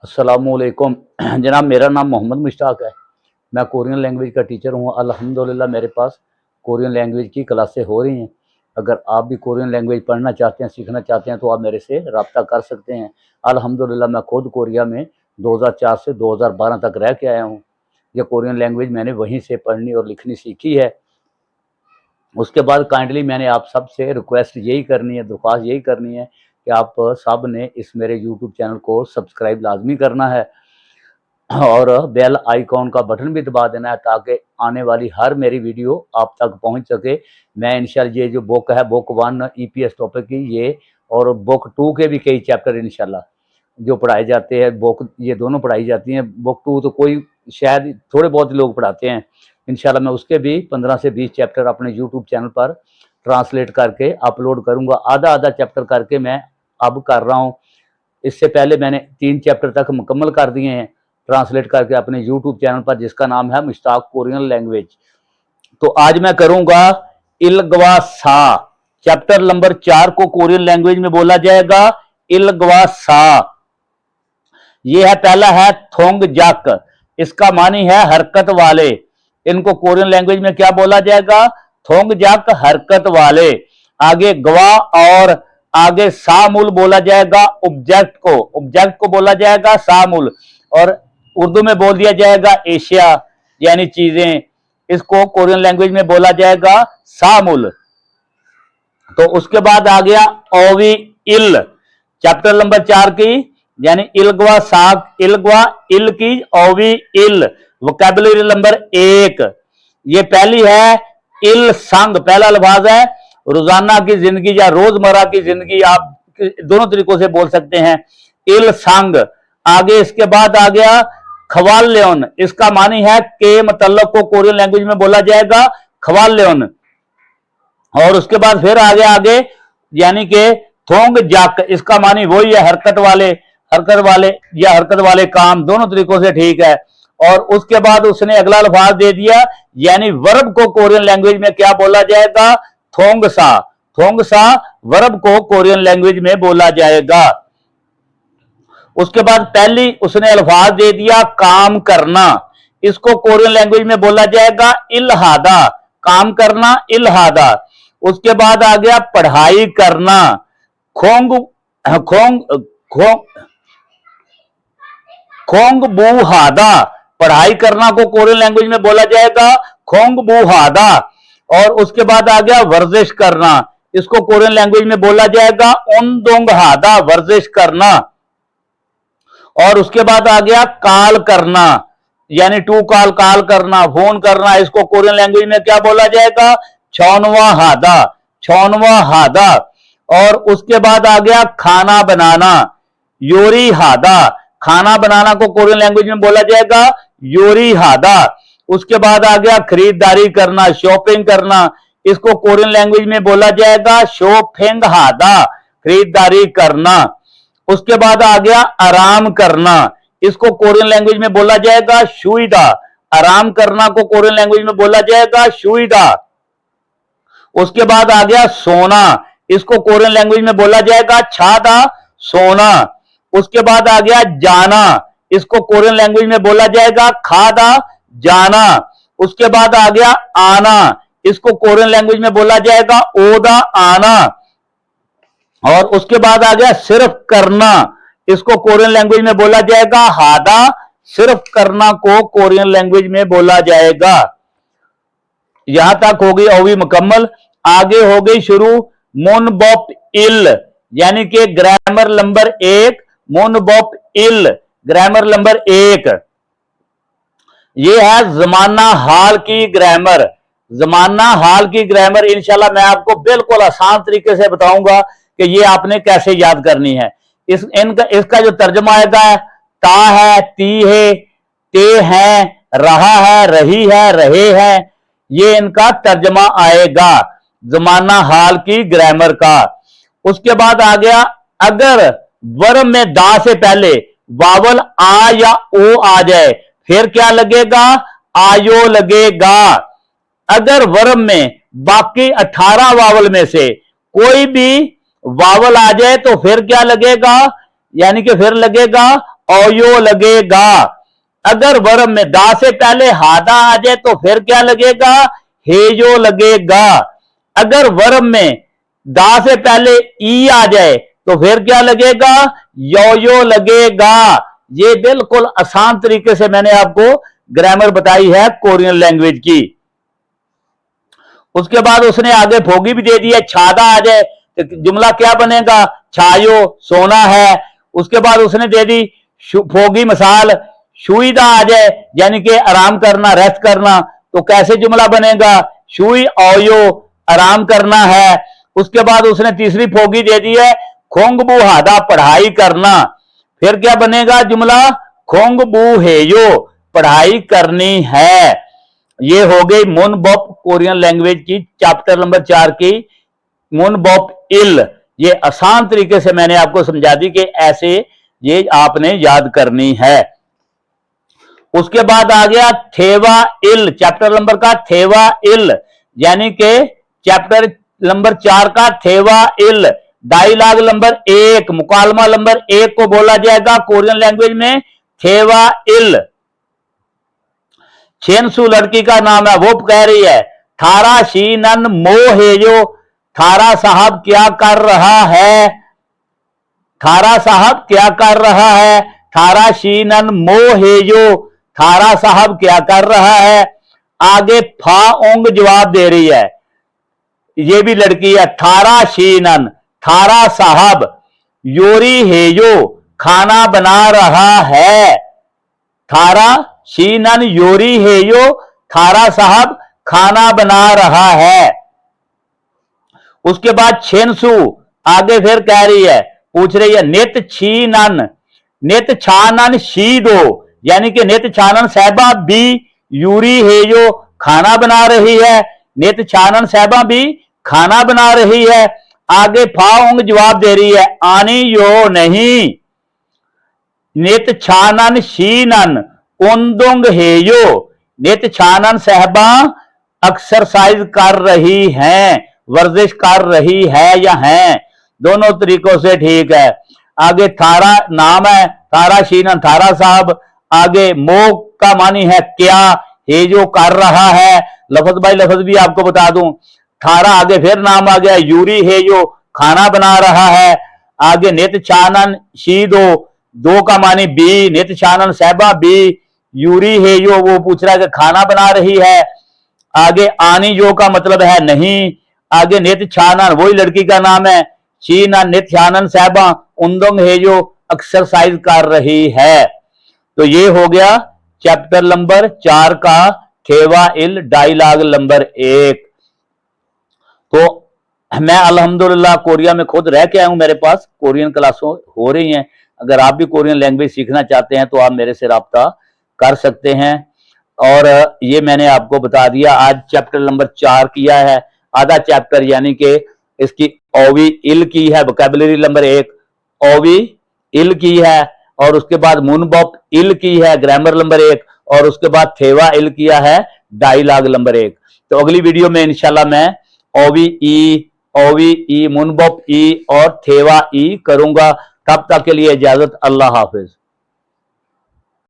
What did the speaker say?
अस्सलामुअलैकुम जनाब, मेरा नाम मोहम्मद मुश्ताक है। मैं कोरियन लैंग्वेज का टीचर हूँ। अल्हम्दुलिल्लाह मेरे पास कोरियन लैंग्वेज की क्लासें हो रही हैं। अगर आप भी कोरियन लैंग्वेज पढ़ना चाहते हैं, सीखना चाहते हैं, तो आप मेरे से रब्ता कर सकते हैं। अल्हम्दुलिल्लाह मैं खुद कोरिया में 2004 से 2012 तक रह के आया हूँ। ये कोरियन लैंग्वेज मैंने वहीं से पढ़नी और लिखनी सीखी है। उसके बाद काइंडली मैंने आप सब से रिक्वेस्ट यही करनी है, दरख्वास्त यही करनी है कि आप सब ने इस मेरे यूट्यूब चैनल को सब्सक्राइब लाजमी करना है और बेल आइकॉन का बटन भी दबा देना है, ताकि आने वाली हर मेरी वीडियो आप तक पहुंच सके। मैं इंशाल्लाह ये जो बुक है, बुक 1 ईपीएस टॉपिक की, ये और बुक 2 के भी कई चैप्टर इंशाल्लाह जो पढ़ाए जाते हैं, बुक ये दोनों पढ़ाई जाती हैं। बुक 2 तो कोई शायद थोड़े बहुत लोग पढ़ाते हैं। इंशाल्लाह मैं उसके भी 15 से 20 चैप्टर अपने यूट्यूब चैनल पर ट्रांसलेट करके अपलोड करूंगा। आधा आधा चैप्टर करके मैं अब कर रहा हूँ। इससे पहले मैंने 3 चैप्टर तक मुकम्मल कर दिए हैं ट्रांसलेट करके अपने यूट्यूब चैनल पर, जिसका नाम है मुश्ताक कोरियन लैंग्वेज। तो आज मैं करूंगा इलग्वा सा। चैप्टर नंबर 4 को कोरियन लैंग्वेज में बोला जाएगा इलग्वा सा। ये है, पहला है थोंग जक। इसका मानी है हरकत वाले। इनको कोरियन लैंग्वेज में क्या बोला जाएगा? थोंग जक, हरकत वाले। आगे गवा और आगे सामूल बोला जाएगा ऑब्जेक्ट को। ऑब्जेक्ट को बोला जाएगा सामूल, और उर्दू में बोल दिया जाएगा एशिया, यानी चीजें। इसको कोरियन लैंग्वेज में बोला जाएगा सामूल। तो उसके बाद आ गया ओवी इल। चैप्टर नंबर 4 की, यानी इलग्वा साग, इलग्वा इल की, ओवी इल। Vocabulary number 1। ये पहली है इल संग। पहला अल्फाज है रोजाना की जिंदगी या रोजमर्रा की जिंदगी, आप दोनों तरीकों से बोल सकते हैं, इल संग। आगे इसके बाद आ गया खवाल्योन। इसका मानी है के मतलब को कोरियन लैंग्वेज में बोला जाएगा खवाल्योन। और उसके बाद फिर आगे यानी कि थोंग जाक। इसका मानी वही है हरकत वाले, हरकत वाले या हरकत वाले काम, दोनों तरीकों से ठीक है। और उसके बाद उसने अगला अल्फाज दे दिया, यानी वर्ब को कोरियन लैंग्वेज में क्या बोला जाएगा? थोंग सा। थोंग सा वर्ब को कोरियन लैंग्वेज में बोला जाएगा। उसके बाद पहली उसने अल्फाज दे दिया काम करना। इसको कोरियन लैंग्वेज में बोला जाएगा इल्हादा। काम करना, इल्हादा। उसके बाद आ गया पढ़ाई करना, खोंग खोंग खोंग खोंग बुहादा। पढ़ाई करना को कोरियन लैंग्वेज में बोला जाएगा खोंग बुहादा। और उसके बाद आ गया वर्जिश करना। इसको कोरियन लैंग्वेज में बोला जाएगा उनदोंगहादा, वर्जिश करना। और उसके बाद आ गया काल करना, यानी टू कॉल, काल करना, फोन करना। इसको कोरियन लैंग्वेज में क्या बोला जाएगा? छौनवा हादा, छौनवा हादा। और उसके बाद आ गया खाना बनाना, योरी हादा। खाना बनाना को कोरियन लैंग्वेज में बोला जाएगा योरी हादा। उसके बाद आ गया खरीदारी करना, शॉपिंग करना। इसको कोरियन लैंग्वेज में बोला जाएगा शोफेंग हादा, खरीदारी करना। उसके बाद आ गया आराम करना। इसको कोरियन लैंग्वेज में बोला जाएगा शुइदा। आराम करना को कोरियन लैंग्वेज में बोला जाएगा शुइदा। उसके बाद आ गया सोना। इसको कोरियन लैंग्वेज में बोला जाएगा छादा, सोना। उसके बाद आ गया जाना। इसको कोरियन लैंग्वेज में बोला जाएगा खादा, जाना। उसके बाद आ गया आना। इसको कोरियन लैंग्वेज में बोला जाएगा ओदा, आना। और उसके बाद आ गया सिर्फ करना। इसको कोरियन लैंग्वेज में बोला जाएगा हादा। सिर्फ करना को कोरियन लैंग्वेज में बोला जाएगा। यहां तक हो गई ओवी मुकम्मल। आगे हो गई शुरू मोनबॉप इल, यानी कि ग्रामर नंबर 1, मोनबॉप इल, ग्रामर नंबर 1। ये है जमाना हाल की ग्रामर। जमाना हाल की ग्रामर इंशाल्लाह मैं आपको बिल्कुल आसान तरीके से बताऊंगा कि ये आपने कैसे याद करनी है। इसका जो तर्जमा आएगा, ता है, ती है, ते है, रहा है, रही है, रहे हैं, ये इनका तर्जमा आएगा जमाना हाल की ग्रामर का। उसके बाद आ गया अगर वर्ब में दा से पहले वावल आ या ओ आ जाए, फिर क्या लगेगा? आयो लगेगा। अगर वर्ब में बाकी 18 वावल में से कोई भी वावल आ जाए तो फिर क्या लगेगा? यानी कि फिर लगेगा ओयो लगेगा। अगर वर्ब में दा से पहले हादा आ जाए तो फिर क्या लगेगा, हेजो लगेगा। अगर वर्ब में दा से पहले ई आ जाए तो फिर क्या लगेगा, योयो लगेगा। ये बिल्कुल आसान तरीके से मैंने आपको ग्रामर बताई है कोरियन लैंग्वेज की। उसके बाद उसने आगे फोगी भी दे दी है, छादा आ जाए तो जुमला क्या बनेगा, छायो सोना है। उसके बाद उसने दे दी फोगी मिसाल, शुईदा आ जाए यानी कि आराम करना, रेस्ट करना, तो कैसे जुमला बनेगा, शुई ओयो आराम करना है। उसके बाद उसने तीसरी फोगी दे दी है, खोंगबू हादा पढ़ाई करना। फिर क्या बनेगा जुमला, खोंगबू हेयो पढ़ाई करनी है। ये हो गई मुनबॉप कोरियन लैंग्वेज की चैप्टर नंबर 4 की मुनबॉप इल। ये आसान तरीके से मैंने आपको समझा दी कि ऐसे ये आपने याद करनी है। उसके बाद आ गया थेवा इल, चैप्टर नंबर का थेवा इल, यानी कि चैप्टर नंबर 4 का थेवा इल। डायलॉग नंबर 1, मुकालमा नंबर 1 को बोला जाएगा कोरियन लैंग्वेज में थेवा इल। छेनसु लड़की का नाम है, वो कह रही है थारा शीनन मोहेजो, थारा साहब क्या कर रहा है, थारा साहब क्या कर रहा है, थारा शीनन मोहेजो, थारा साहब क्या कर रहा है। आगे फा ओंग जवाब दे रही है, ये भी लड़की है, थारा शीनन थारा साहब, योरी हेजो खाना बना रहा है, थारा शीनन योरी हेजो थारा साहब खाना बना रहा है। उसके बाद छेनसु आगे फिर कह रही है, पूछ रही है नित छीनन, नित छानन शी दो, यानी कि नित छानन साहबा भी यूरी हेजो खाना बना रही है, नित छानन साहबा भी खाना बना रही है। आगे फाओंग जवाब दे रही है, आनी यो नहीं, नित छानन शीनन उन्दुंग हेयो, नित छानन साहबा एक्सरसाइज कर रही हैं, वर्जिश कर रही है या हैं, दोनों तरीकों से ठीक है। आगे थारा नाम है, थारा शीनन थारा साहब, आगे मो का मानी है क्या, ये जो कर रहा है, लफज बाई लफज भी आपको बता दूं, थारा आगे फिर नाम आ गया, यूरी है जो खाना बना रहा है। आगे नित छानन शी दो का मानी बी, नित छानन साहबा बी, यूरी है जो वो पूछ रहा है कि खाना बना रही है। आगे आनी जो का मतलब है नहीं। आगे नित छानन वही लड़की का नाम है, शीना नित छानन साहबा उन्दोंग है जो एक्सरसाइज कर रही है। तो ये हो गया चैप्टर नंबर 4 का थेवा इल डायलॉग नंबर 1। तो मैं अल्हम्दुलिल्लाह कोरिया में खुद रह के आया हूं, मेरे पास कोरियन क्लासों हो रही हैं। अगर आप भी कोरियन लैंग्वेज सीखना चाहते हैं तो आप मेरे से राब्ता कर सकते हैं। और ये मैंने आपको बता दिया, आज चैप्टर नंबर 4 किया है, आधा चैप्टर यानी कि इसकी ओवी इल की है, वोकैबुलरी नंबर 1 ओवी इल की है, और उसके बाद मुनबॉप इल की है ग्रामर नंबर 1, और उसके बाद थेवा इल किया है डायलॉग नंबर 1। तो अगली वीडियो में इंशाल्लाह मैं ओवी ई मुनबॉप ई और थेवा ई करूंगा। तब तक के लिए इजाजत, अल्लाह हाफिज।